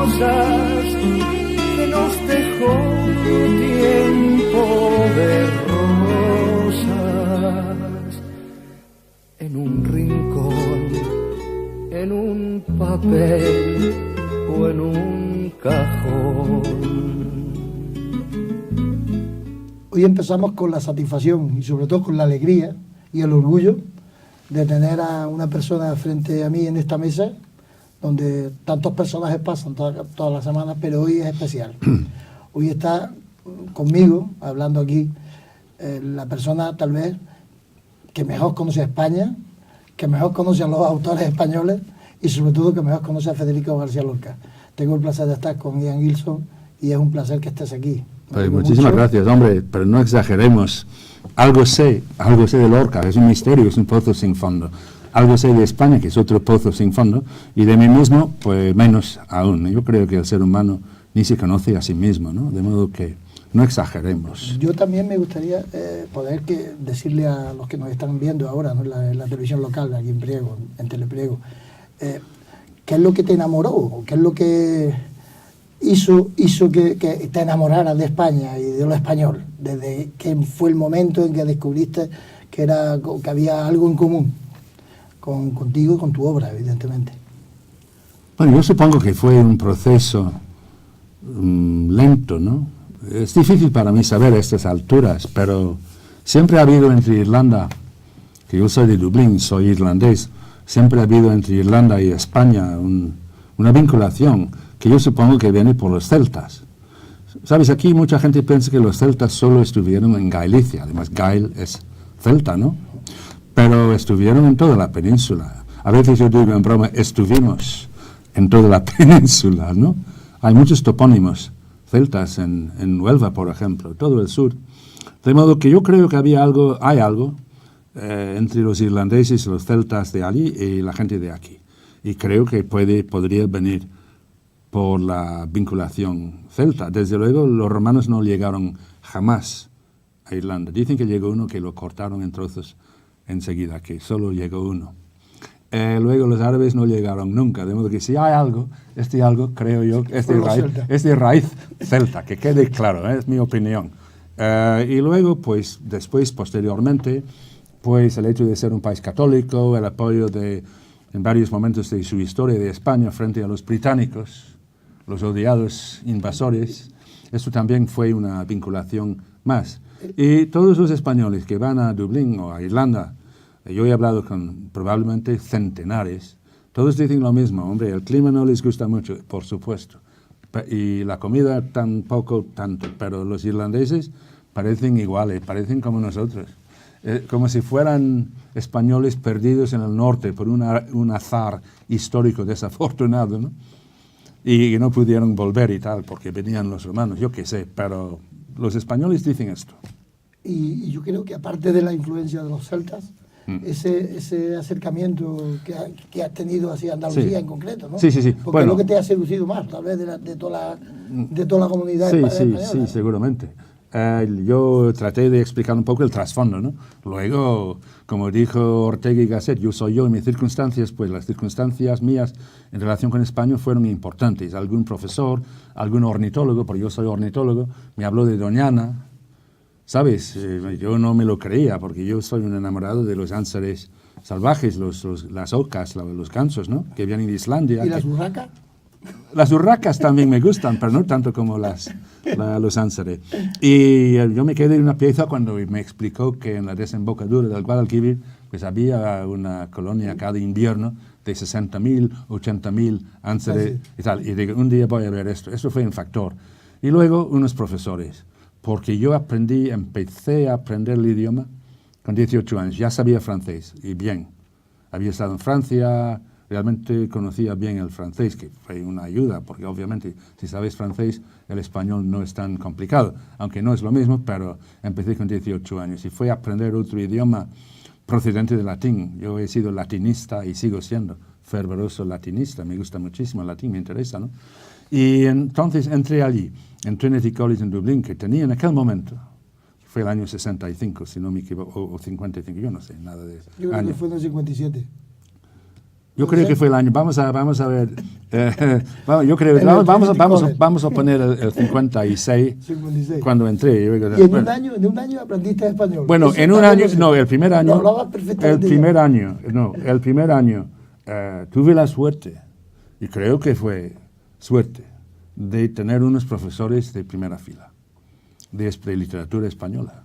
cosas que nos dejó tiempo de rosas en un rincón, en un papel o en un cajón. Hoy empezamos con la satisfacción y sobre todo con la alegría y el orgullo de tener a una persona frente a mí en esta mesa, donde tantos personajes pasan todas las semanas, pero hoy es especial. Hoy está conmigo, hablando aquí, la persona tal vez que mejor conoce a España, que mejor conoce a los autores españoles y sobre todo que mejor conoce a Federico García Lorca. Tengo el placer de estar con Ian Gilson y es un placer que estés aquí. Pues muchísimas gracias, hombre, pero no exageremos. Algo sé de Lorca, es un misterio, es un pozo sin fondo. Algo sé de España, que es otro pozo sin fondo, y de mí mismo, pues menos aún. Yo creo que el ser humano ni se conoce a sí mismo, ¿no? De modo que no exageremos. Yo también me gustaría poder decirle a los que nos están viendo ahora, ¿no? en la televisión local, aquí en Priego, en Telepriego, ¿qué es lo que te enamoró? ¿Qué es lo que hizo que te enamoraras de España y de lo español? Desde que fue el momento en que descubriste que había algo en común contigo y con tu obra, evidentemente. Bueno, yo supongo que fue un proceso lento, ¿no? Es difícil para mí saber a estas alturas, pero siempre ha habido entre Irlanda, que yo soy de Dublín, soy irlandés, siempre ha habido entre Irlanda y España una vinculación que yo supongo que viene por los celtas. Sabes, aquí mucha gente piensa que los celtas solo estuvieron en Galicia, además Gael es celta, ¿no? Pero estuvieron en toda la península. A veces yo digo en broma, estuvimos en toda la península, ¿no? Hay muchos topónimos celtas en Huelva, por ejemplo, todo el sur. De modo que yo creo que hay algo entre los irlandeses y los celtas de allí y la gente de aquí. Y creo que podría venir por la vinculación celta. Desde luego, los romanos no llegaron jamás a Irlanda. Dicen que llegó uno que lo cortaron en trozos enseguida, que solo llegó uno. Luego los árabes no llegaron nunca, de modo que si hay algo, creo yo, es de raíz celta, que quede claro, es mi opinión. Y luego, pues, posteriormente, pues el hecho de ser un país católico, el apoyo en varios momentos de su historia de España frente a los británicos, los odiados invasores, eso también fue una vinculación más. Y todos los españoles que van a Dublín o a Irlanda, yo he hablado con probablemente centenares, todos dicen lo mismo, hombre, el clima no les gusta mucho, por supuesto, y la comida tampoco tanto, pero los irlandeses parecen iguales, parecen como nosotros, como si fueran españoles perdidos en el norte por un azar histórico desafortunado, ¿no? Y no pudieron volver y tal, porque venían los romanos, yo qué sé, pero los españoles dicen esto. Y yo creo que aparte de la influencia de los celtas, ese acercamiento que has tenido hacia Andalucía en concreto, ¿no? Sí. Porque bueno, es lo que te ha seducido más, tal vez, de toda la comunidad española. Sí, seguramente. Yo traté de explicar un poco el trasfondo, ¿no? Luego, como dijo Ortega y Gasset, yo soy yo y mis circunstancias, pues las circunstancias mías en relación con España fueron importantes. Algún profesor, algún ornitólogo, porque yo soy ornitólogo, me habló de Doñana, ¿sabes? Yo no me lo creía, porque yo soy un enamorado de los ánsares salvajes, las ocas, los gansos, ¿no? Que vienen de Islandia. ¿Y las urracas? Las urracas también me gustan, pero no tanto como los ánsares. Y yo me quedé en una pieza cuando me explicó que en la desembocadura del Guadalquivir pues había una colonia cada invierno de 60.000, 80.000 ánsares y tal. Y digo, un día voy a ver esto. Eso fue un factor. Y luego unos profesores, porque yo empecé a aprender el idioma con 18 años. Ya sabía francés, y bien. Había estado en Francia, realmente conocía bien el francés, que fue una ayuda, porque obviamente si sabes francés, el español no es tan complicado, aunque no es lo mismo, pero empecé con 18 años y fue a aprender otro idioma procedente del latín. Yo he sido latinista y sigo siendo fervoroso latinista, me gusta muchísimo el latín, me interesa, ¿no? Y entonces entré allí, en Trinity College en Dublín, que tenía en aquel momento, fue el año 65, si no me equivoco, o 55, yo no sé nada de eso. Yo creo que fue en el 57. Yo creo que fue el año, vamos a ver, yo creo, En el vamos a poner el 56, 56. cuando entré. Y en un año aprendiste español. Bueno, Eso en un también año, lo sé. no, el primer año, Lo hablabas perfectamente el primer año tuve la suerte, y creo que fue suerte, de tener unos profesores de primera fila, de literatura española.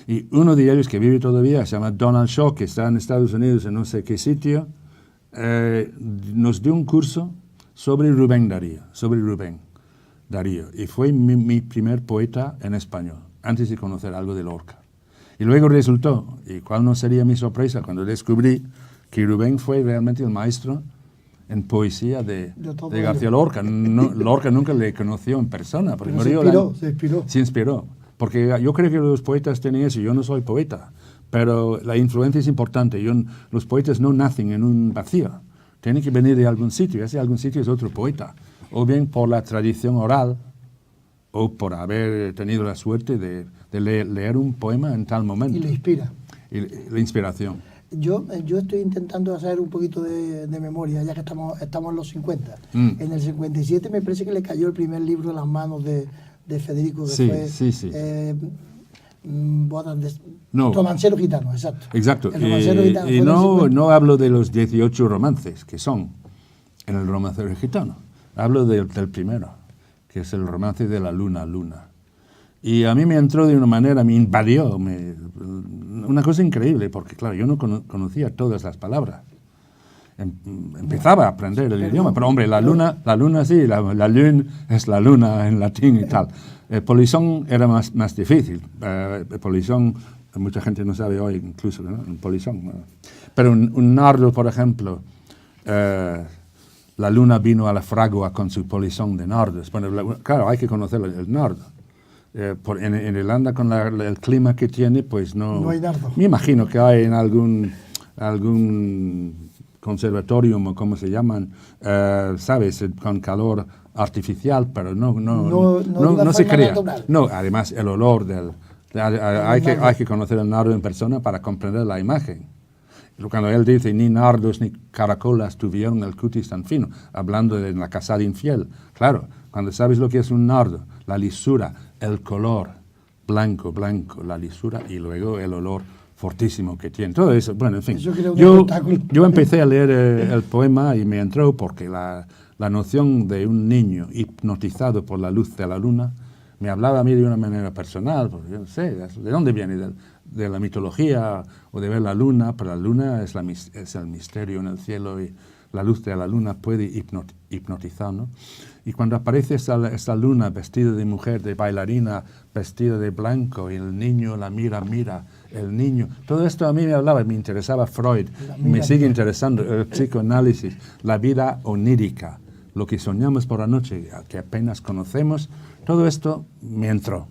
Y uno de ellos que vive todavía, se llama Donald Shaw, que está en Estados Unidos en no sé qué sitio, nos dio un curso sobre Rubén Darío, y fue mi primer poeta en español, antes de conocer algo de Lorca. Y luego resultó, y cuál no sería mi sorpresa cuando descubrí que Rubén fue realmente el maestro en poesía de García Lorca. Lorca nunca le conoció en persona, porque pero se inspiró. Porque yo creo que los poetas tienen eso. Yo no soy poeta, pero la influencia es importante. Los poetas no nacen en un vacío. Tienen que venir de algún sitio. Ese algún sitio es otro poeta. O bien por la tradición oral, o por haber tenido la suerte de leer un poema en tal momento. Y le inspira. Y la inspiración. Yo estoy intentando hacer un poquito de memoria, ya que estamos en los 50. En el 57 me parece que le cayó el primer libro en las manos de Federico, que fue Bodas de... Romancero gitano, exacto. Exacto. El Romancero gitano y no hablo de los 18 romances que son en el Romancero gitano. Hablo del primero, que es el romance de la luna. Y a mí me entró de una manera, me invadió, una cosa increíble, porque claro, yo no conocía todas las palabras. Empezaba a aprender el idioma, pero hombre, la luna sí, la lune es la luna en latín y tal. El polizón era más difícil. El polizón, mucha gente no sabe hoy incluso, ¿no? Un polizón. Pero un nardo, por ejemplo, la luna vino a la fragua con su polizón de nardos. Bueno, claro, hay que conocer el nardo. En Irlanda, con el clima que tiene, pues no hay nardo. Me imagino que hay en algún conservatorium, o como se llaman, ¿sabes?, con calor artificial, pero no se crea. Natural. No, además el olor hay que conocer el nardo en persona para comprender la imagen. Cuando él dice, ni nardos ni caracolas tuvieron el cutis tan fino, hablando de la casada infiel. Claro, cuando sabes lo que es un nardo, la lisura, el color, blanco, la lisura, y luego el olor fortísimo que tiene. Todo eso, bueno, en fin. Yo empecé a leer el poema y me entró porque la noción de un niño hipnotizado por la luz de la luna me hablaba a mí de una manera personal, porque yo no sé, ¿de dónde viene? De la mitología o de ver la luna, pero la luna es el misterio en el cielo y la luz de la luna puede hipnotizar, ¿no? Y cuando aparece esta luna vestida de mujer, de bailarina, vestida de blanco, y el niño la mira, el niño, todo esto a mí me hablaba, me interesaba Freud, me sigue interesando el psicoanálisis, la vida onírica, lo que soñamos por la noche, que apenas conocemos, todo esto me entró.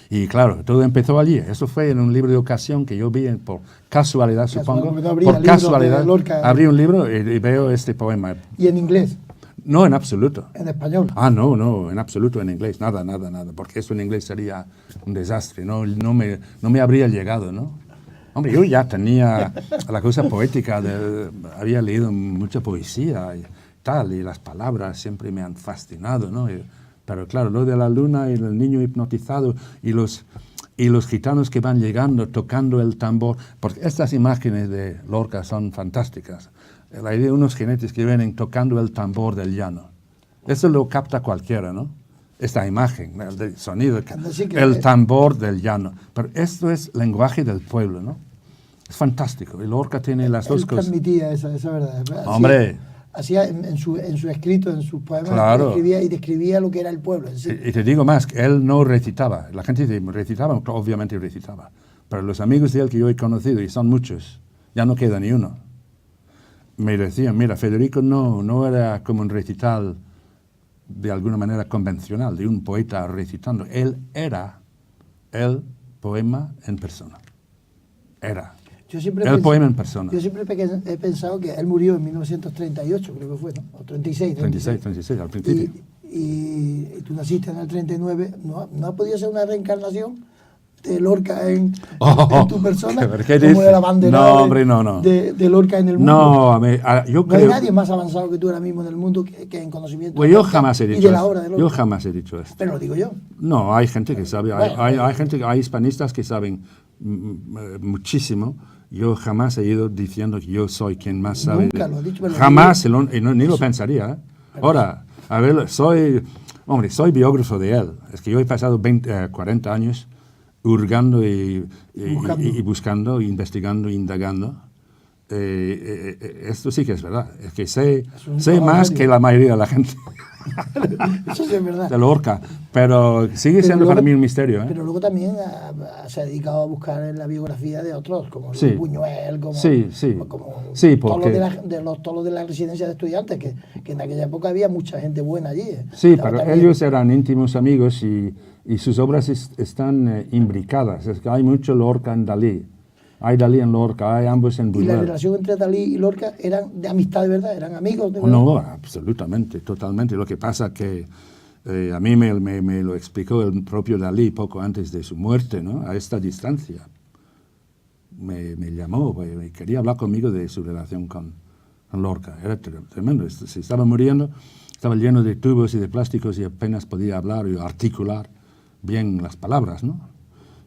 Y claro, todo empezó allí. Eso fue en un libro de ocasión que yo vi por casualidad, supongo. Por casualidad, abrí un libro y veo este poema. ¿Y en inglés? No, en absoluto. ¿En español? No, en absoluto en inglés. Nada, porque eso en inglés sería un desastre. No me habría llegado, ¿no? Hombre, yo ya tenía la cosa poética, había leído mucha poesía y tal, y las palabras siempre me han fascinado, ¿no? Pero claro, lo de la luna y el niño hipnotizado y los gitanos que van llegando, tocando el tambor, porque estas imágenes de Lorca son fantásticas. La idea de unos jinetes que vienen tocando el tambor del llano. Eso lo capta cualquiera, ¿no? Esta imagen, el sonido, el tambor del llano. Pero esto es lenguaje del pueblo, ¿no? Es fantástico. Y Lorca tiene las dos cosas. Él transmitía esa verdad. Hombre. Hacía en su escrito, en sus poemas, claro. describía lo que era el pueblo. ¿Sí? Y te digo más, que él no recitaba. La gente dice, recitaba, obviamente recitaba. Pero los amigos de él que yo he conocido, y son muchos, ya no queda ni uno, me decían, mira, Federico no era como un recital de alguna manera convencional, de un poeta recitando. Él era el poema en persona. Era. Poema en persona. Yo siempre he pensado que él murió en 1938, creo que fue, ¿no? O 36. 36, al principio. Y tú naciste en el 39. ¿No ha podido ser una reencarnación de Lorca en tu persona, ¿Qué como dices? el abanderado No, hombre, no. de Lorca en el mundo. No, yo No hay creo... nadie más avanzado que tú ahora mismo en el mundo que en conocimiento Pues de yo Lorca jamás he y dicho de la esto. obra de Lorca. Yo jamás he dicho esto. Pero lo digo yo. No, hay gente que sabe, Bueno, hay gente, hay hispanistas que saben muchísimo. Yo jamás he ido diciendo que yo soy quien más sabe. Nunca lo has dicho, pero Jamás, ni lo pensaría. ¿Eh? Ahora, a ver, soy biógrafo de él. Es que yo he pasado 40 años hurgando y buscando, investigando, indagando. Esto sí que es verdad. Es que sé más serio. que la mayoría de la gente. Eso sí es verdad. De Lorca, pero sigue siendo para mí un misterio. ¿Eh? Pero luego también se ha dedicado a buscar en la biografía de otros, como Sí. Buñuel, como, Sí. como Sí, todos porque... los de la residencia de estudiantes, que en aquella época había mucha gente buena allí. Sí, Pero pero también- ellos eran íntimos amigos y sus obras están imbricadas. Es que hay mucho Lorca en Dalí. Hay Dalí en Lorca, hay ambos en Y la Buñuel. relación entre Dalí y Lorca eran de amistad de verdad, eran amigos de verdad. No, absolutamente, totalmente. Lo que pasa que a mí me lo explicó el propio Dalí poco antes de su muerte, ¿no? A esta distancia. Me llamó, quería hablar conmigo de su relación con Lorca. Era tremendo. Se estaba muriendo, estaba lleno de tubos y de plásticos y apenas podía hablar y articular bien las palabras, ¿no?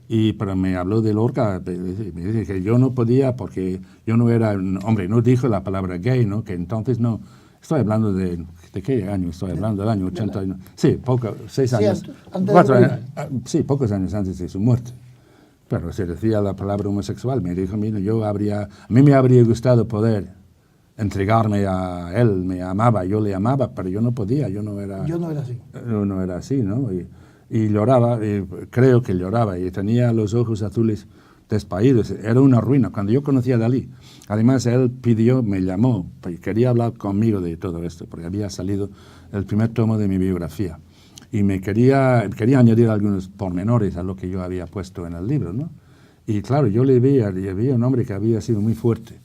Pero me habló de Lorca, me dice que yo no podía porque yo no era, hombre, no dijo la palabra gay, ¿no? Que entonces no, estoy hablando ¿de qué año? Estoy hablando del año 80, sí, 6 Sí, años, antes de 4 morir. años, sí, pocos años antes de su muerte. Pero se decía la palabra homosexual, me dijo, mira, a mí me habría gustado poder entregarme a él, me amaba, yo le amaba, pero yo no podía, yo no era así. No era así, ¿no? Y lloraba, creo que lloraba, y tenía los ojos azules despaídos, era una ruina. Cuando yo conocí a Dalí, además él me llamó, y quería hablar conmigo de todo esto, porque había salido el primer tomo de mi biografía, y me quería añadir algunos pormenores a lo que yo había puesto en el libro, ¿no? Y claro, yo le vi un hombre que había sido muy fuerte,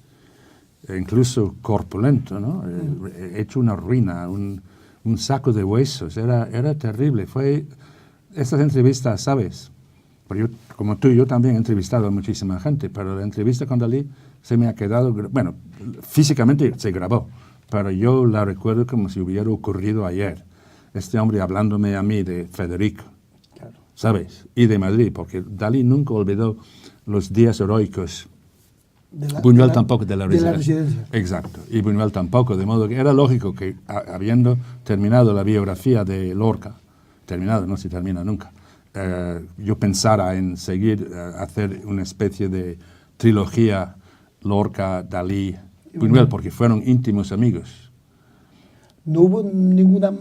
incluso corpulento, ¿no? Hecho una ruina, un saco de huesos, era terrible. Estas entrevistas, ¿sabes? Pero yo, como tú, yo también he entrevistado a muchísima gente, pero la entrevista con Dalí se me ha quedado, bueno, físicamente se grabó, pero yo la recuerdo como si hubiera ocurrido ayer. Este hombre hablándome a mí de Federico, Claro. ¿sabes? Y de Madrid, porque Dalí nunca olvidó los días heroicos. Buñuel tampoco, de la residencia. Exacto, y Buñuel tampoco, de modo que era lógico que habiendo terminado la biografía de Lorca, terminado, no se termina nunca, yo pensara en seguir hacer una especie de trilogía Lorca, Dalí, Buñuel, porque fueron íntimos amigos. No hubo ninguna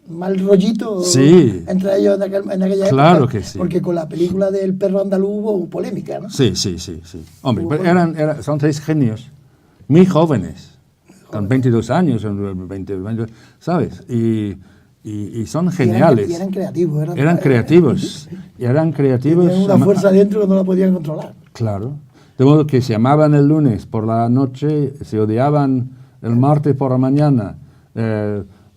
mal rollito Sí. entre ellos en aquella Claro época, que sí. porque con la película del perro andaluz hubo polémica, ¿no? Sí. Hombre, pero son 3 genios, muy jóvenes, con 22 años, 20, ¿sabes? Y son geniales. Y eran creativos. Eran creativos. Tenían una fuerza dentro que no la podían controlar. Claro. De modo que se amaban el lunes por la noche, se odiaban el martes por la mañana,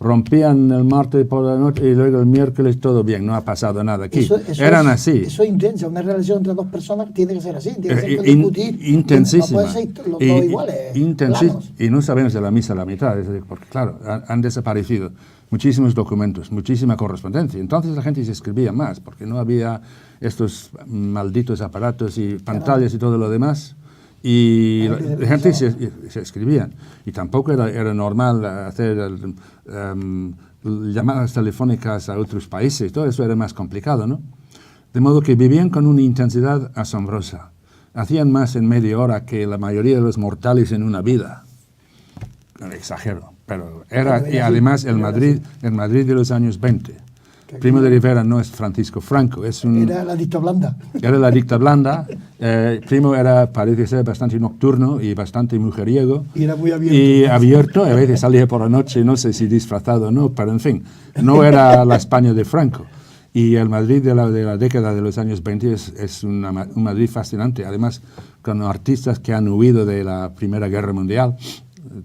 rompían el martes por la noche y luego el miércoles todo bien, no ha pasado nada aquí. Eran así. Eso es intenso, una relación entre dos personas tiene que ser así, tiene que ser discutir. Intensísima. No pueden ser los dos iguales. planos. Y no sabemos de la misa la mitad, es decir, porque claro, han desaparecido muchísimos documentos, muchísima correspondencia. Entonces la gente se escribía más, porque no había estos malditos aparatos y pantallas y todo lo demás. Y la gente se escribía. Y tampoco era normal hacer llamadas telefónicas a otros países. Todo eso era más complicado, ¿no? De modo que vivían con una intensidad asombrosa. Hacían más en media hora que la mayoría de los mortales en una vida. Exagero, pero era, y además el Madrid de los años 20. Primo de Rivera no es Francisco Franco, Era la dicta blanda. Era la dicta blanda. Primo parece ser bastante nocturno y bastante mujeriego. Y era muy abierto. Y abierto, a veces salía por la noche, no sé si disfrazado o no, pero en fin, no era la España de Franco. Y el Madrid de la década de los años 20 es un Madrid fascinante, además con artistas que han huido de la Primera Guerra Mundial,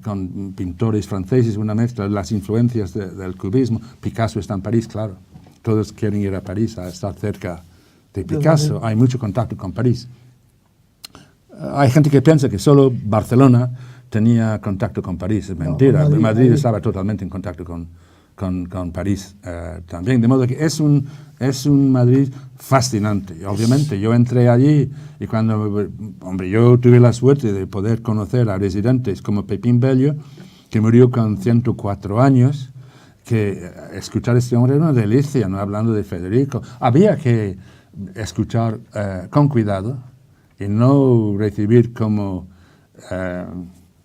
con pintores franceses, una mezcla, las influencias del cubismo. Picasso está en París, claro. Todos quieren ir a París a estar cerca de Picasso, hay mucho contacto con París. Hay gente que piensa que solo Barcelona tenía contacto con París, es mentira. No, Madrid estaba totalmente en contacto con París también, de modo que es un Madrid fascinante. Y obviamente yo entré allí y cuando, hombre, yo tuve la suerte de poder conocer a residentes como Pepín Bello, que murió con 104 años, que escuchar a este hombre era una delicia, no hablando de Federico. Había que escuchar con cuidado y no recibir como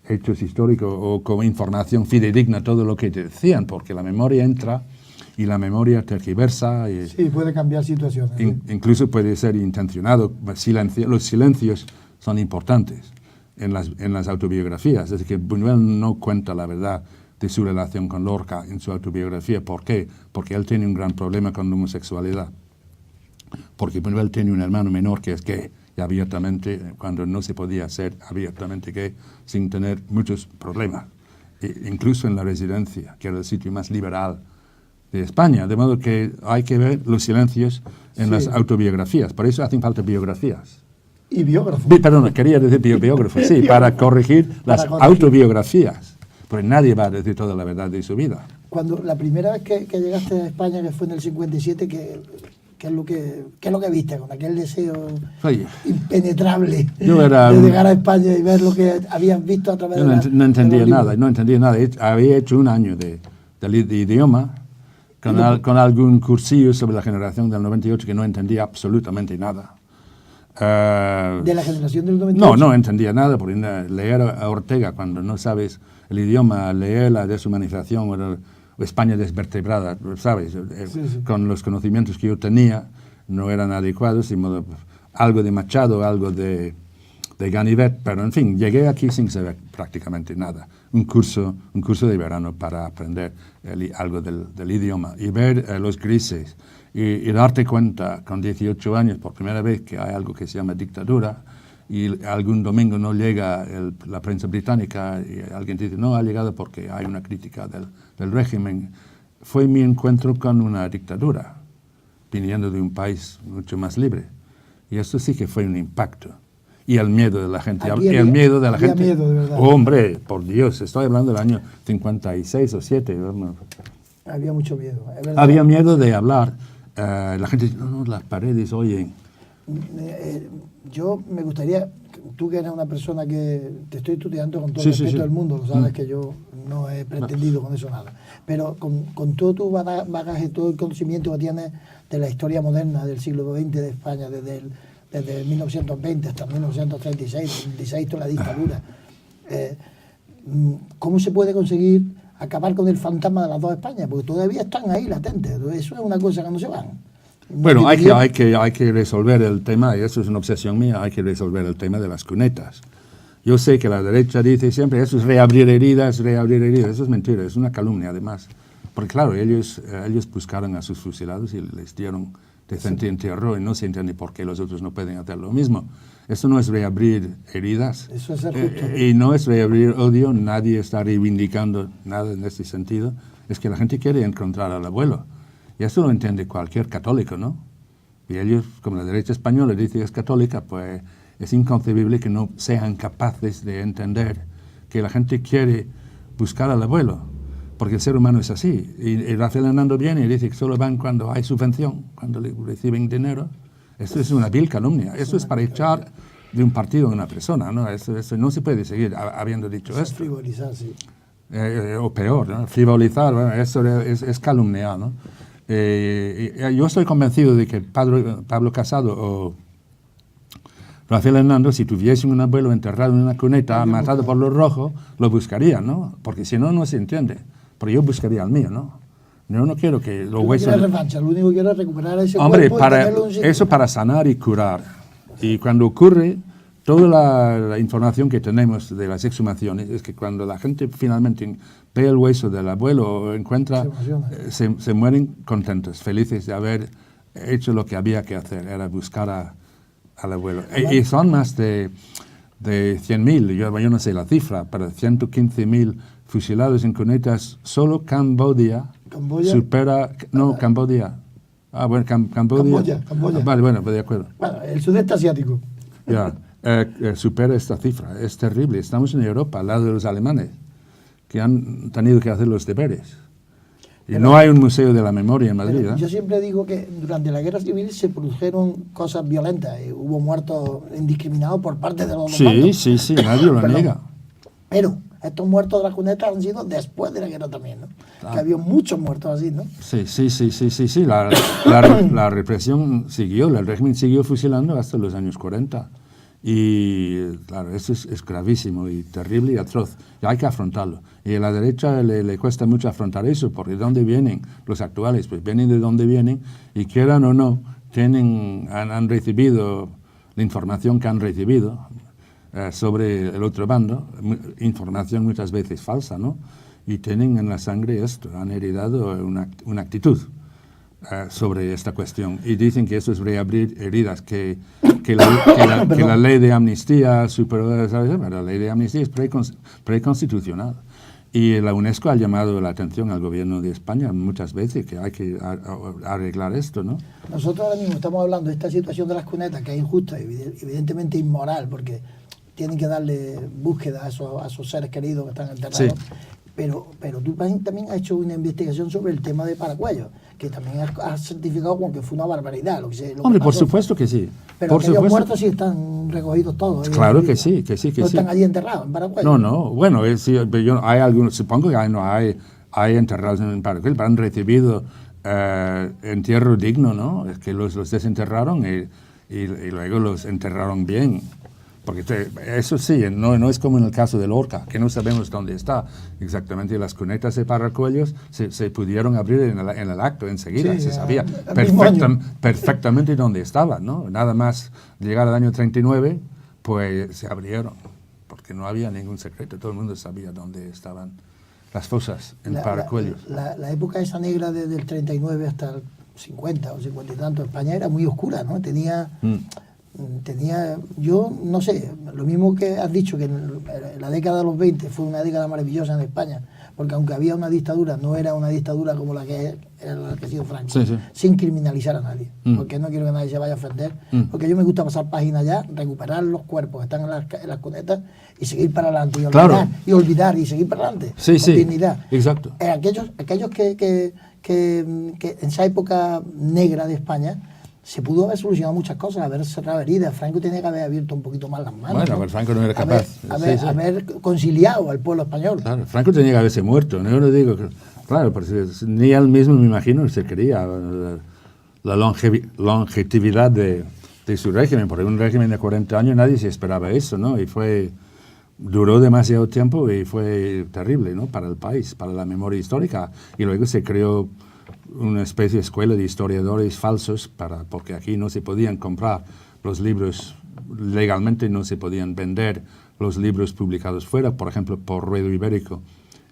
hechos históricos o como información fidedigna todo lo que te decían, porque la memoria entra y la memoria tergiversa. Y sí, puede cambiar situaciones. Incluso puede ser intencionado. Los silencios son importantes en las autobiografías. Es decir, que Buñuel no cuenta la verdad de su relación con Lorca en su autobiografía. ¿Por qué? Porque él tiene un gran problema con la homosexualidad. Porque Buñuel tiene un hermano menor que es gay, y abiertamente, cuando no se podía ser abiertamente gay, sin tener muchos problemas. Incluso en la Residencia, que era el sitio más liberal de España. De modo que hay que ver los silencios en las autobiografías. Por eso hacen falta biografías. Y biógrafos. Perdón, quería decir biógrafos, sí, para corregir las autobiografías. Porque nadie va a decir toda la verdad de su vida. Cuando la primera vez que llegaste a España, que fue en el 57, ¿qué es lo que viste con aquel deseo impenetrable de llegar a España y ver lo que habías visto a través de la... No entendía nada. Había hecho un año de idioma con algún cursillo sobre la generación del 98 que no entendía absolutamente nada. ¿De la generación del 98? No entendía nada, porque leer a Ortega cuando no sabes el idioma, leer la deshumanización o España desvertebrada, ¿sabes? Sí. Con los conocimientos que yo tenía no eran adecuados, de modo, algo de Machado, algo de Ganivet, pero en fin, llegué aquí sin saber prácticamente nada. Un curso de verano para aprender algo del idioma y ver los grises y darte cuenta con 18 años por primera vez que hay algo que se llama dictadura y algún domingo no llega la prensa británica y alguien dice no, ha llegado porque hay una crítica del régimen. Fue mi encuentro con una dictadura, viniendo de un país mucho más libre. Y eso sí que fue un impacto. Y el miedo de la gente. Había miedo, de verdad. Hombre, por Dios, estoy hablando del año 56 o 7. Había mucho miedo, es verdad. Había miedo de hablar. La gente dice, no, las paredes oyen. Yo me gustaría, tú que eres una persona que te estoy estudiando con todo el respeto del mundo, sabes que yo no he pretendido con eso nada, pero con todo tu bagaje, todo el conocimiento que tienes de la historia moderna del siglo XX de España, desde 1920 hasta 1936, 36, toda la dictadura, ¿cómo se puede conseguir acabar con el fantasma de las dos Españas? Porque todavía están ahí latentes, eso es una cosa que no se van. Bueno, hay que resolver el tema, y eso es una obsesión mía, hay que resolver el tema de las cunetas. Yo sé que la derecha dice siempre, eso es reabrir heridas, eso es mentira, es una calumnia además. Porque claro, ellos buscaron a sus fusilados y les dieron decente entierro y no se entiende por qué los otros no pueden hacer lo mismo. Eso no es reabrir heridas. Eso es ser justo. Y no es reabrir odio, nadie está reivindicando nada en este sentido. Es que la gente quiere encontrar al abuelo. Y eso lo entiende cualquier católico, ¿no? Y ellos, como la derecha española dice que es católica, pues es inconcebible que no sean capaces de entender que la gente quiere buscar al abuelo, porque el ser humano es así. Y Rafael Hernando viene y dice que solo van cuando hay subvención, cuando reciben dinero. Eso es una vil calumnia. Eso es para echar de un partido a una persona, ¿no? Eso no se puede seguir habiendo dicho esto. Frivolizar, sí. O peor, ¿no? Frivolizar, bueno, eso es calumniar, ¿no? Yo estoy convencido de que Pablo Casado o Rafael Hernando, si tuviesen un abuelo enterrado en una cuneta, matado por los rojos, lo buscarían, ¿no? Porque si no, no se entiende. Pero yo buscaría al mío, ¿no? Yo no quiero que los huesos... No revancha, lo único que quiero es recuperar ese Hombre, cuerpo eso para sanar y curar. Y cuando ocurre, toda la información que tenemos de las exhumaciones es que cuando la gente finalmente ve el hueso del abuelo o encuentra, se mueren contentos, felices de haber hecho lo que había que hacer, era buscar al abuelo. Y son más de 100.000, yo no sé la cifra, pero 115.000 fusilados en cunetas. Solo Camboya supera... No, Camboya. Ah, bueno, Camboya. Camboya. Vale, bueno, pues de acuerdo. Bueno, el sudeste asiático. Ya, supera esta cifra. Es terrible. Estamos en Europa, al lado de los alemanes, que han tenido que hacer los deberes. Y no hay un museo de la memoria en Madrid. Yo siempre digo que durante la guerra civil se produjeron cosas violentas. Hubo muertos indiscriminados por parte de los Sí, nadie lo niega. Pero estos muertos de las cunetas han sido después de la guerra también, ¿no? Ah. Que había muchos muertos así, ¿no? Sí. La represión siguió, el régimen siguió fusilando hasta los años 40. Y claro, eso es gravísimo y terrible y atroz. Y hay que afrontarlo. Y a la derecha le cuesta mucho afrontar eso, porque ¿de dónde vienen los actuales? Pues vienen de dónde vienen y quieran o no, han recibido la información que han recibido sobre el otro bando, información muchas veces falsa, ¿no? Y tienen en la sangre esto, han heredado una actitud sobre esta cuestión. Y dicen que eso es reabrir heridas, que la ley de amnistía superó, ¿sabes? Pero la ley de amnistía es preconstitucional. Y la UNESCO ha llamado la atención al gobierno de España muchas veces que hay que arreglar esto, ¿no? Nosotros ahora mismo estamos hablando de esta situación de las cunetas, que es injusta, evidentemente inmoral, porque tienen que darle búsqueda a esos seres queridos que están enterrados. Sí. Pero tú también has hecho una investigación sobre el tema de Paracuellos, que también has certificado como que fue una barbaridad. Hombre, por supuesto que sí. Pero aquellos muertos sí están recogidos todos. Claro que sí. No están allí enterrados en Paracuellos. No. Bueno, hay algunos, supongo que hay enterrados en Paracuellos, pero han recibido entierro digno, ¿no? Es que los desenterraron y luego los enterraron bien. Porque eso sí, no es como en el caso de Lorca, que no sabemos dónde está exactamente. Las cunetas de Paracuellos se pudieron abrir en el acto enseguida, se sabía perfectamente dónde estaban, ¿no? Nada más llegar al año 39, pues se abrieron, porque no había ningún secreto, todo el mundo sabía dónde estaban las fosas en Paracuellos. La época esa negra desde el 39 hasta el 50 o 50 y tanto, España era muy oscura, ¿no? Tenía, yo no sé, lo mismo que has dicho, que en la década de los 20 fue una década maravillosa en España, porque aunque había una dictadura, no era una dictadura como la que ha sido Franco, sin criminalizar a nadie, porque no quiero que nadie se vaya a ofender, porque yo me gusta pasar páginas ya, recuperar los cuerpos que están en las cunetas y seguir para adelante, y olvidar y seguir para adelante, con dignidad. Exacto. Aquellos que en esa época negra de España se pudo haber solucionado muchas cosas, haber cerrado heridas. Franco tenía que haber abierto un poquito más las manos. Bueno, ¿no? pero Franco no era capaz. Haber conciliado al pueblo español. Claro, Franco tenía que haberse muerto. No, yo no digo que, claro, porque ni él mismo, me imagino, se quería la longevidad de su régimen. Porque un régimen de 40 años nadie se esperaba eso, ¿no? Y duró demasiado tiempo y fue terrible, ¿no? Para el país, para la memoria histórica. Y luego se creó una especie de escuela de historiadores falsos, porque aquí no se podían comprar los libros legalmente, no se podían vender los libros publicados fuera, por ejemplo, por Ruedo Ibérico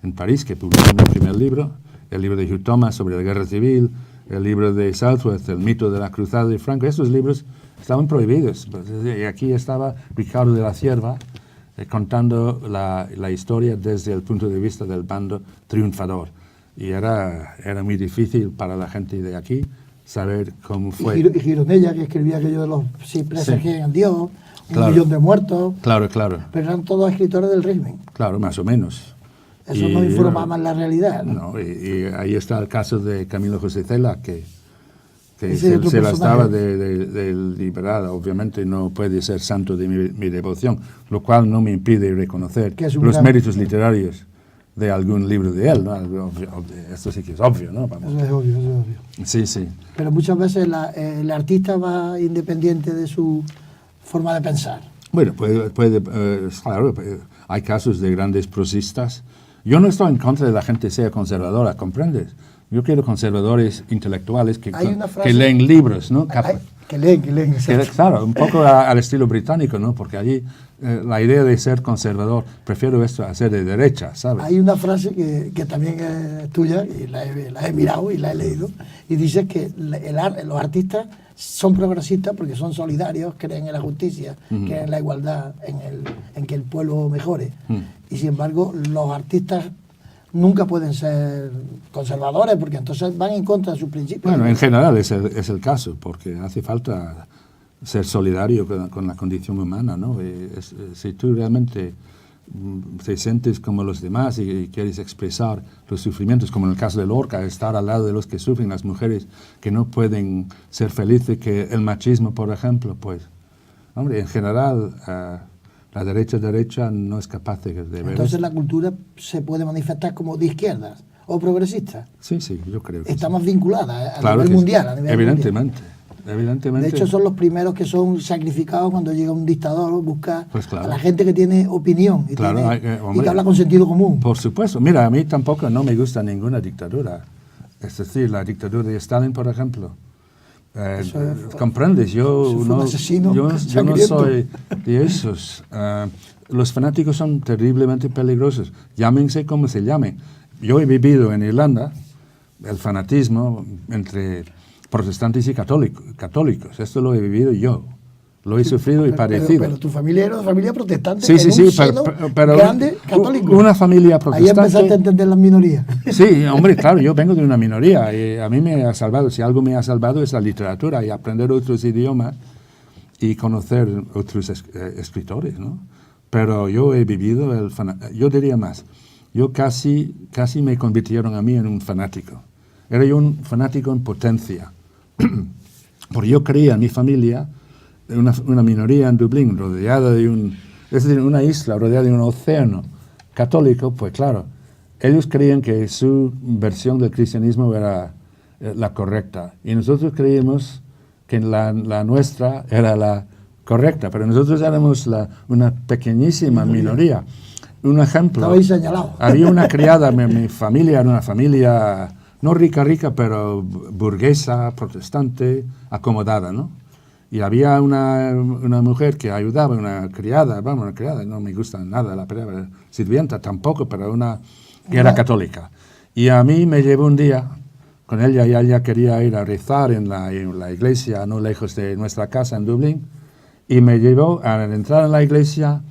en París, que publicó el primer libro, el libro de Hugh Thomas sobre la guerra civil, el libro de Southworth, el mito de la cruzada de Franco. Estos libros estaban prohibidos. Y aquí estaba Ricardo de la Cierva contando la historia desde el punto de vista del bando triunfador. Y era muy difícil para la gente de aquí saber cómo fue. Y Gironella, que escribía aquello de los 6 presos que en Dios, 1 millón de muertos. Claro. Pero eran todos escritores del régimen. Claro, más o menos. Eso no informa más la realidad. No, y ahí está el caso de Camilo José Cela, que se la estaba de liberar. Obviamente no puede ser santo de mi devoción, lo cual no me impide reconocer los méritos literarios de algún libro de él, ¿no? Esto sí que es obvio, ¿no? Vamos. Eso es obvio. Sí. Pero muchas veces el artista va independiente de su forma de pensar. Bueno, claro, hay casos de grandes prosistas. Yo no estoy en contra de la gente sea conservadora, ¿comprendes? Yo quiero conservadores intelectuales que leen libros, ¿no? Que leen. Claro, un poco al estilo británico, ¿no? Porque allí la idea de ser conservador, prefiero esto a ser de derecha, ¿sabes? Hay una frase que también es tuya, y la he mirado y la he leído, y dice que los artistas son progresistas porque son solidarios, creen en la justicia, creen en la igualdad, en que el pueblo mejore. Y sin embargo, los artistas nunca pueden ser conservadores, porque entonces van en contra de sus principios. Bueno, en general es el caso, porque hace falta ser solidario con la condición humana, ¿no? Si tú realmente te sientes como los demás y quieres expresar los sufrimientos, como en el caso de Lorca, estar al lado de los que sufren, las mujeres que no pueden ser felices, que el machismo, por ejemplo, pues, hombre, en general, la derecha no es capaz de ver. Entonces la cultura se puede manifestar como de izquierdas o progresista. Sí, yo creo que está sí. más vinculada a Claro nivel mundial. Evidentemente. De hecho, son los primeros que son sacrificados cuando llega un dictador, busca pues claro. a la gente que tiene opinión y, claro, y que habla con sentido común. Por supuesto. Mira, a mí tampoco no me gusta ninguna dictadura. Es decir, la dictadura de Stalin, por ejemplo. ¿Comprendes? Yo no soy de esos. Los fanáticos son terriblemente peligrosos. Llámense como se llamen. Yo he vivido en Irlanda el fanatismo entre protestantes y católicos. Esto lo he vivido yo. Lo he sufrido y padecido. Pero tu familia era una familia protestante. Sí, pero grande católico. Una familia protestante. Ahí empezaste a entender las minorías. Sí, hombre, claro, yo vengo de una minoría y a mí me ha salvado, si algo me ha salvado es la literatura y aprender otros idiomas y conocer otros escritores, ¿no? Pero yo he vivido yo diría más, yo casi me convirtieron a mí en un fanático. Era yo un fanático en potencia. Porque yo creía en mi familia, una minoría en Dublín, rodeada de una isla rodeada de un océano católico, pues claro, ellos creían que su versión del cristianismo era la correcta. Y nosotros creíamos que la nuestra era la correcta, pero nosotros éramos una pequeñísima minoría. Un ejemplo. Estaba ahí señalado. Había una criada, mi familia era una familia no rica, pero burguesa, protestante, acomodada, ¿no? Y había una mujer que ayudaba, una criada, no me gusta nada la palabra, sirvienta tampoco, pero que era católica. Y a mí me llevó un día con ella, y ella quería ir a rezar en la iglesia, no lejos de nuestra casa en Dublín, y me llevó, al entrar en la iglesia,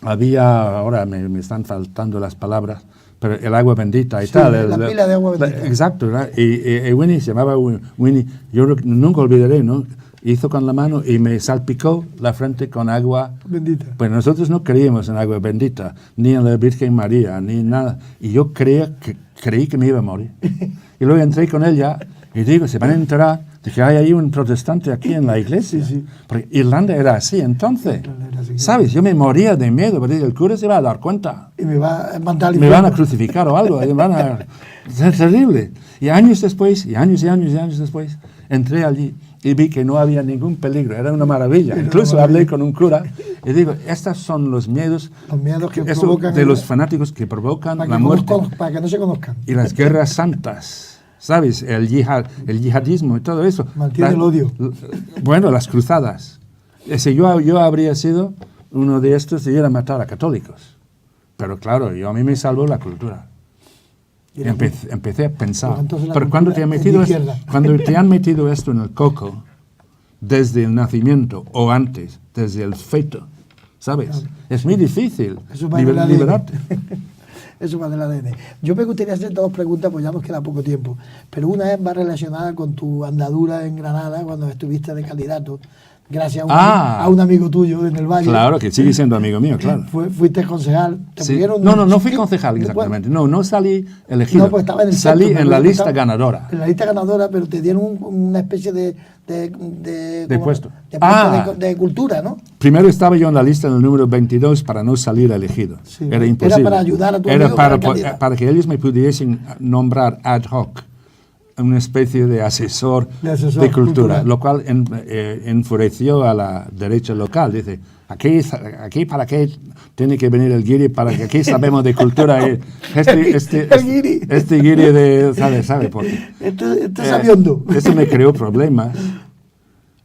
ahora me están faltando las palabras, pero el agua bendita y tal. La pila de agua bendita. Exacto, ¿verdad? Y Winnie, se llamaba Winnie, yo nunca olvidaré, ¿no? Hizo con la mano y me salpicó la frente con agua bendita. Pues nosotros no creíamos en agua bendita, ni en la Virgen María, ni nada. Y yo creí que me iba a morir. Y luego entré con ella y digo, se van a enterar de que hay ahí un protestante aquí en la iglesia. Sí. Porque Irlanda era así entonces. ¿Sabes? Yo me moría de miedo, porque el cura se va a dar cuenta. Y me va a mandar al me van a crucificar o algo. Es terrible. Y años después, y años después, entré allí y vi que no había ningún peligro. Era una maravilla. Incluso hablé con un cura y digo, estos son los miedos que provocan de los fanáticos que provocan la muerte. Para que no se conozcan. Y las guerras santas. ¿Sabes? El yihadismo y todo eso. Mantiene el odio. Bueno, las cruzadas. Yo habría sido uno de estos y ir a matar a católicos. Pero claro, a mí me salvó la cultura. Empecé a pensar. Pero cuando te han metido esto en el coco, desde el nacimiento o antes, desde el feto, ¿sabes? Es muy difícil liberarte. Eso va del ADN. Yo me gustaría hacer dos preguntas, pues ya nos queda poco tiempo. Pero una es más relacionada con tu andadura en Granada cuando estuviste de candidato, gracias a un amigo tuyo en el Valle. Claro, que sigue siendo amigo mío, claro. Fuiste concesal. Sí. No fui concejal exactamente. No salí elegido. No, pues estaba en el salí en la lista ganadora. En la lista ganadora, pero te dieron una especie de puesto. De cultura, ¿no? Primero estaba yo en la lista en el número 22 para no salir elegido. Sí, era imposible. Era para ayudar a tu amigo. Era para que ellos me pudiesen nombrar ad hoc una especie de asesor de cultura, lo cual enfureció a la derecha local. Dice, aquí para qué tiene que venir el guiri, para que aquí sabemos de cultura. Este guiri de, ¿sabe por qué? Este sabiondo. Eso me creó problemas.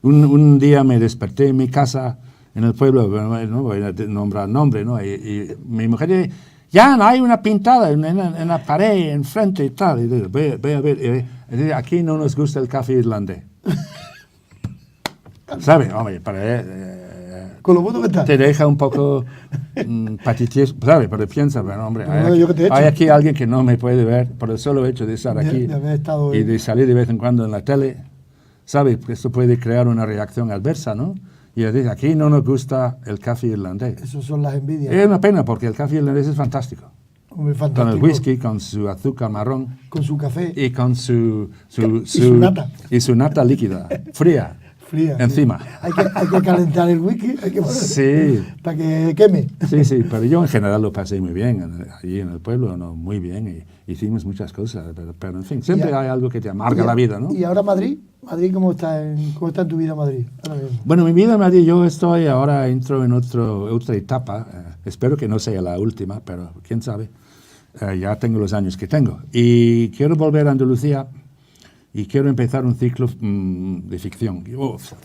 Un día me desperté en mi casa, en el pueblo, no voy a nombrar nombre, ¿no? Y mi mujer dice, ya no hay una pintada en la pared, enfrente y tal. Y digo, ve a ver, aquí no nos gusta el café irlandés. ¿Sabe? Hombre, Con lo bueno que está. te deja un poco patitiés, ¿sabes? Pero piensa, pero hombre, Pero bueno, ¿yo qué te he hecho? hay aquí alguien que no me puede ver por el solo hecho de estar aquí De haber estado y de salir de vez en cuando en la tele, ¿sabes? Porque esto puede crear una reacción adversa, ¿no? Y él dice, aquí no nos gusta el café irlandés. Esas son las envidias. Es una pena porque el café irlandés es fantástico. Hombre, Con fantástico. el whisky, con su azúcar marrón Con su café y con su nata. y su nata líquida, fría, fría. encima. Sí. Hay que calentar el whisky, hay que Sí, para que queme. sí, pero yo en general lo pasé muy bien allí en el pueblo, ¿no? Muy bien, y hicimos muchas cosas, pero en fin, siempre hay algo que te amarga la vida, ¿no? ¿Y ahora Madrid? ¿Madrid cómo está en tu vida Madrid? Ahora mismo. Bueno, mi vida en Madrid, yo entro en otra etapa, espero que no sea la última, pero quién sabe, ya tengo los años que tengo. Y quiero volver a Andalucía y quiero empezar un ciclo de ficción.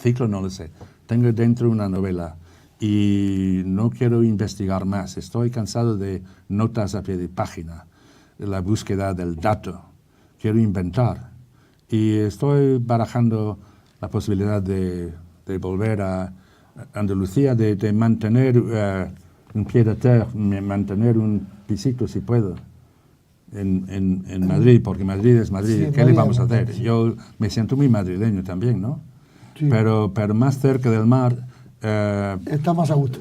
Ciclo no lo sé, tengo dentro una novela y no quiero investigar más, estoy cansado de notas a pie de página, de la búsqueda del dato, quiero inventar. Y estoy barajando la posibilidad de volver a Andalucía, de mantener un pied de terre, mantener un pisito si puedo en Madrid, porque Madrid es Madrid. Sí, ¿Qué Madrid le vamos a es hacer? Madrid, sí. Yo me siento muy madrileño también, ¿no? Sí. Pero más cerca del mar, Está más a gusto.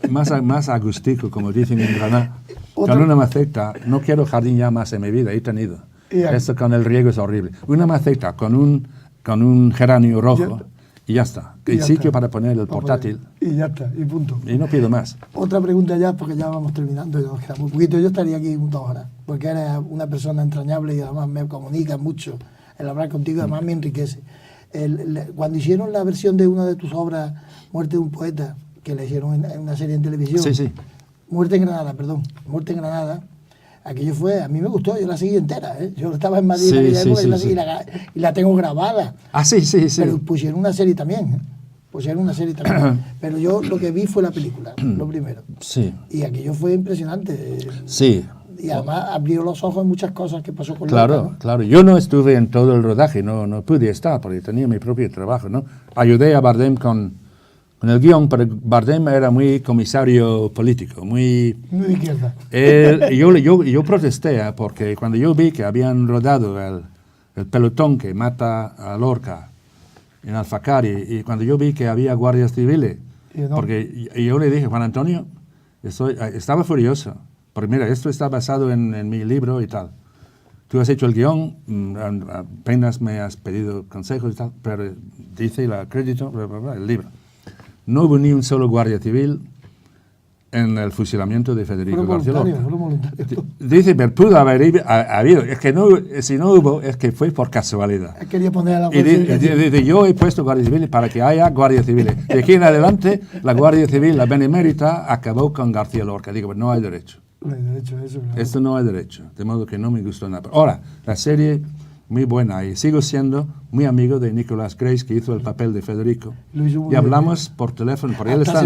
más agustico, como dicen en Granada. Otra- Con una maceta, no quiero jardín ya más en mi vida, he tenido. Ya. Esto con el riego es horrible. Una maceta con un geranio rojo y ya está. Y El ya sitio está. para poner el portátil Y ya está, y punto. y no pido más. Otra pregunta ya, porque ya vamos terminando, ya nos queda muy poquito. Yo estaría aquí 2 horas, porque eres una persona entrañable y además me comunicas mucho. El hablar contigo además me enriquece. Cuando hicieron la versión de una de tus obras, Muerte de un poeta, que le hicieron en una serie en televisión, Sí. Muerte en Granada, perdón, Muerte en Granada, aquello fue, a mí me gustó, yo la seguí entera, ¿eh? Yo estaba en Madrid Sí, en aquella sí, época sí, y, sí. y la tengo grabada. Ah, sí. Pero pusieron una serie también, ¿eh? Pusieron una serie también. Pero yo lo que vi fue la película, lo primero. Sí. Y aquello fue impresionante. Sí. Y además abrió los ojos en muchas cosas que pasó con Lorca, Claro, ¿no? claro. Yo no estuve en todo el rodaje, no pude estar porque tenía mi propio trabajo, ¿no? Ayudé a Bardem con el guión, pero Bardem era muy comisario político, muy... Muy de izquierda. Yo protesté porque cuando yo vi que habían rodado el pelotón que mata a Lorca en Alfacari y cuando yo vi que había guardias civiles, Y no. porque yo le dije, Juan Antonio, estaba furioso, porque mira, esto está basado en mi libro y tal. Tú has hecho el guión, apenas me has pedido consejos y tal, pero dice el crédito, el libro. No hubo ni un solo guardia civil en el fusilamiento de Federico García Lorca. Fueron voluntarios. Dice, pero pudo haber habido. Es que no, si no hubo, es que fue por casualidad. Quería poner a la Y policía. dice, yo he puesto guardias civiles para que haya guardias civiles. De aquí en adelante, la Guardia Civil, la Benemérita, acabó con García Lorca. Digo, no hay derecho. No hay derecho a eso, claro. Esto no hay derecho. De modo que no me gustó nada. Ahora, la serie, muy buena. Y sigo siendo muy amigo de Nicolas Grace, que hizo el papel de Federico. Lo hizo muy Y bien. hablamos por teléfono. Porque él Hasta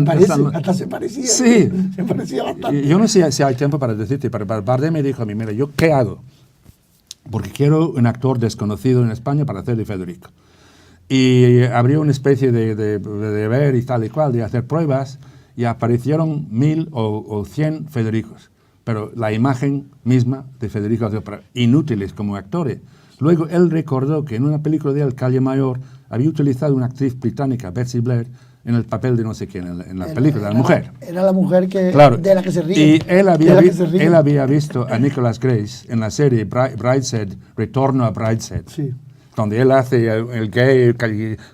se parecía. Sí. Se parecía bastante. Y yo no sé si hay tiempo para decirte, pero Bardem me dijo a mí, mira, ¿yo qué hago? Porque quiero un actor desconocido en España para hacer de Federico. Y abrió una especie de ver y tal y cual, de hacer pruebas, y aparecieron 1000 o 100 Federicos. Pero la imagen misma de Federico, inútiles como actores. Luego él recordó que en una película de él, Calle Mayor, había utilizado una actriz británica, Betsy Blair, en el papel de no sé quién, en la película, la mujer. Era la mujer que, Claro. de la que se ríe. Y él de la que se ríe. había visto a Nicolas Grace en la serie Brideshead, Retorno a Brideshead, Sí. donde él hace el gay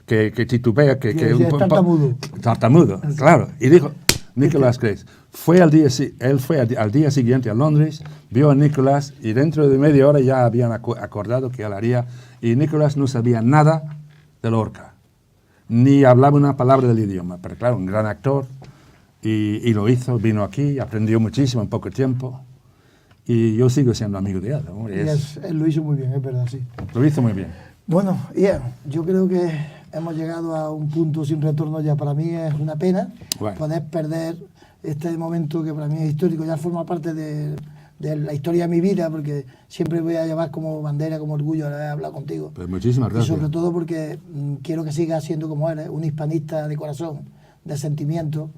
que titubea, que es tartamudo. Tartamudo, claro. Y dijo, Nicolas Grace, él fue al día siguiente a Londres, vio a Nicolas y dentro de media hora ya habían acordado que él haría. Y Nicolas no sabía nada de Lorca, ni hablaba una palabra del idioma, pero claro, un gran actor. Y lo hizo, vino aquí, aprendió muchísimo en poco tiempo. Y yo sigo siendo amigo de él. Hombre, Él lo hizo muy bien, es verdad, sí. lo hizo muy bien. Bueno, Ian, yo creo que hemos llegado a un punto sin retorno ya. Para mí es una pena Bueno. poder perder este momento que para mí es histórico. Ya forma parte de la historia de mi vida, porque siempre voy a llevar como bandera, como orgullo haber hablado contigo. Pues muchísimas Y gracias. sobre todo porque quiero que sigas siendo como eres, un hispanista de corazón, de sentimiento,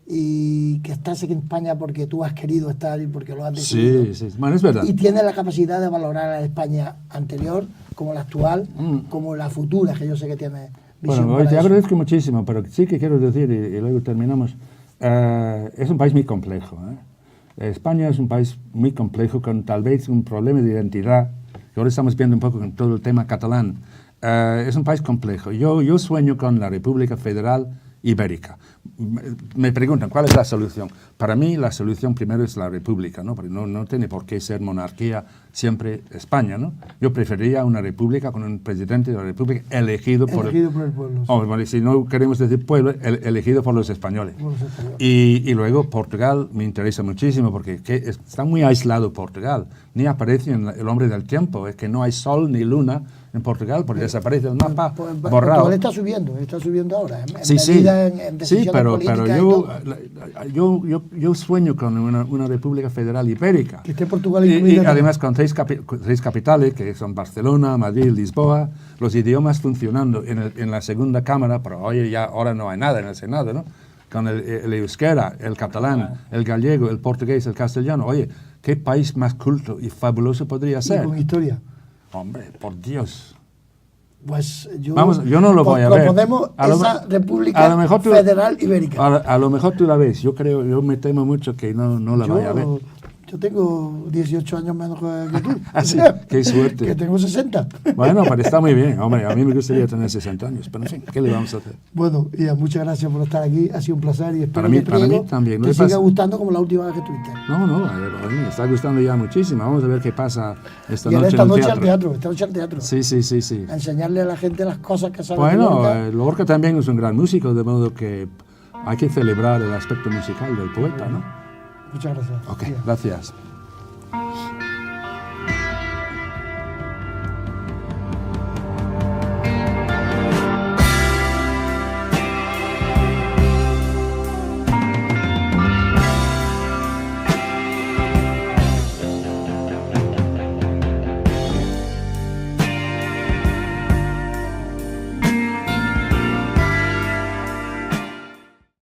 y que estás en España porque tú has querido estar y porque lo has decidido. Sí, bueno, es verdad. Y tienes la capacidad de valorar a la España anterior, como la actual, como la futura, que yo sé que tienes visión. Bueno, te para eso. agradezco muchísimo, pero sí que quiero decir, y luego terminamos, es un país muy complejo. España es un país muy complejo, con tal vez un problema de identidad, que ahora estamos viendo un poco con todo el tema catalán. Es un país complejo. Yo sueño con la República Federal Ibérica. Me preguntan, ¿cuál es la solución? Para mí, la solución primero es la república, ¿no? Porque no tiene por qué ser monarquía siempre España, ¿no? Yo preferiría una república con un presidente de la república elegido por el pueblo. Sí. Bueno, si no queremos decir pueblo, elegido por los españoles. Y luego Portugal me interesa muchísimo porque está muy aislado Portugal. Ni aparece en el hombre del tiempo. Es que no hay sol ni luna en Portugal porque desaparece el mapa borrado. Portugal está subiendo ahora. Sí, pero yo sueño con una república federal ibérica. Que esté Portugal y además con tres capitales, que son Barcelona, Madrid, Lisboa, los idiomas funcionando en la segunda cámara, pero ahora no hay nada en el Senado, ¿no? Con el euskera, el catalán, el gallego, el portugués, el castellano. Oye, ¿qué país más culto y fabuloso podría ser? Y con historia. Hombre, por Dios. Pues yo no lo voy a ver. Proponemos esa República Federal Ibérica. A lo mejor tú la ves. Yo me temo mucho que no la vaya a ver. Yo tengo 18 años menos que tú. Sí, qué suerte. Que tengo 60. Bueno, pero está muy bien. Hombre, a mí me gustaría tener 60 años. Pero en fin, ¿qué le vamos a hacer? Bueno, Ian, muchas gracias por estar aquí. Ha sido un placer y espero para mí también. te siga gustando como la última vez que estuviste. No, a mí me está gustando ya muchísimo. Vamos a ver qué pasa esta noche esta en noche el teatro. Esta noche al teatro. Sí. A enseñarle a la gente las cosas que sabe. Bueno, Lorca también es un gran músico, de modo que hay que celebrar el aspecto musical del poeta, ¿no? Muchas gracias. Ok, gracias.